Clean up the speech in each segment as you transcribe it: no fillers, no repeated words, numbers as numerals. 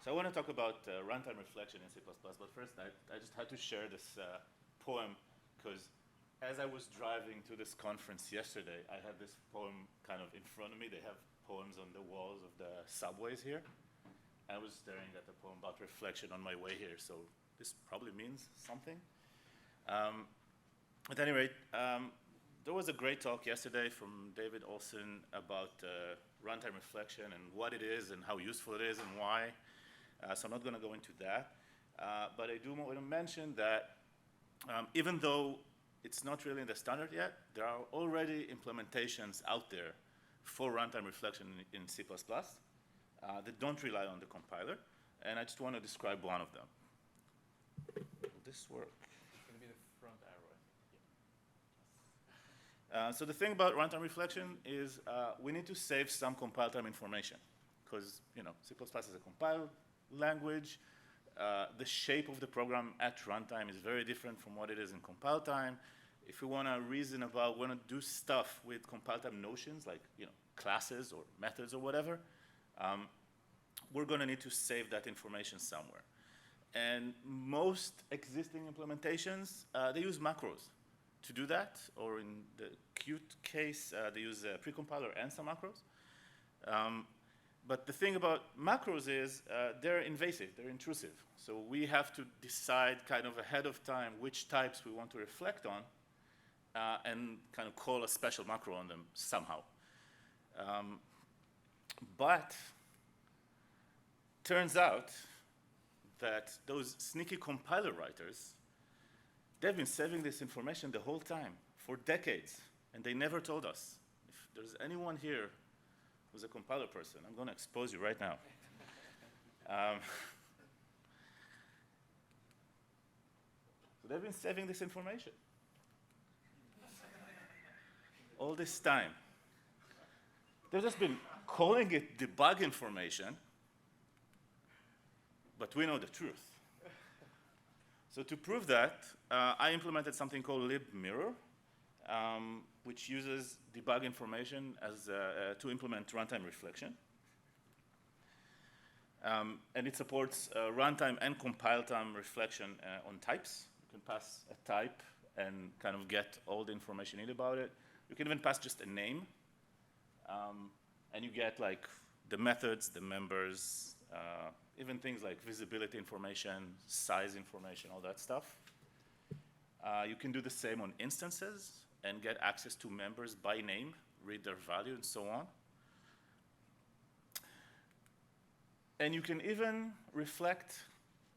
So I want to talk about runtime reflection in C++, but first I just had to share this poem, because as I was driving to this conference yesterday, I had this poem kind of in front of me. They have poems on the walls of the subways here. I was staring at the poem about reflection on my way here, so this probably means something. At any rate, there was a great talk yesterday from David Olson about runtime reflection and what it is and how useful it is and why. So I'm not going to go into that. But I do want to mention that even though it's not really in the standard yet, there are already implementations out there for runtime reflection in C++ that don't rely on the compiler. And I just want to describe one of them. Will this work? It's going to be the front arrow, I think. So the thing about runtime reflection is we need to save some compile time information, because C++ is a compile language. The shape of the program at runtime is very different from what it is in compile time. If we want to reason about, want to do stuff with compile time notions like classes or methods or whatever, we're going to need to save that information somewhere. And most existing implementations, they use macros to do that, or in the Qt case, they use a precompiler and some macros. But the thing about macros is they're invasive, they're intrusive. So we have to decide kind of ahead of time which types we want to reflect on and kind of call a special macro on them somehow. But turns out that those sneaky compiler writers, they've been saving this information the whole time for decades, and they never told us. If there's anyone here who's a compiler person, I'm going to expose you right now. So they've been saving this information all this time. They've just been calling it debug information, but we know the truth. So to prove that, I implemented something called libmirror, which uses debug information as to implement runtime reflection. And it supports runtime and compile time reflection on types. You can pass a type and kind of get all the information you need about it. You can even pass just a name, and you get like the methods, the members, even things like visibility information, size information, all that stuff. You can do the same on instances and get access to members by name, read their value, and so on. And you can even reflect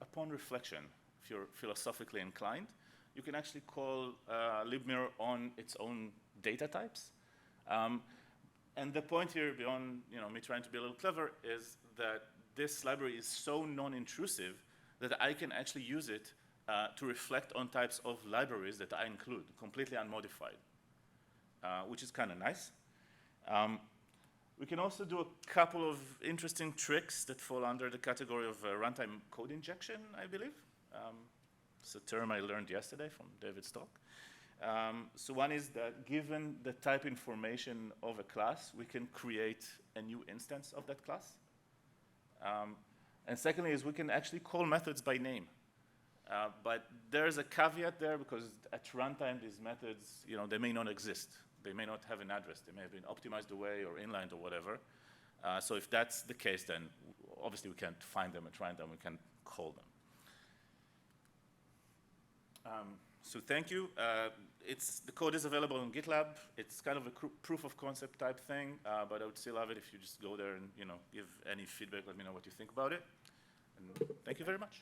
upon reflection. If you're philosophically inclined, you can actually call libmirror on its own data types. And the point here, beyond me trying to be a little clever, is that this library is so non-intrusive that I can actually use it to reflect on types of libraries that I include, completely unmodified, which is kind of nice. We can also do a couple of interesting tricks that fall under the category of runtime code injection, I believe. It's a term I learned yesterday from David's talk. So one is that given the type information of a class, we can create a new instance of that class. And secondly is we can actually call methods by name. But there's a caveat there, because at runtime, these methods, they may not exist. They may not have an address. They may have been optimized away or inlined or whatever. So if that's the case, then obviously we can't find them at runtime. We can call them. So thank you. The code is available on GitLab. It's kind of a proof of concept type thing, but I would still love it if you just go there and give any feedback. Let me know what you think about it. And thank you very much.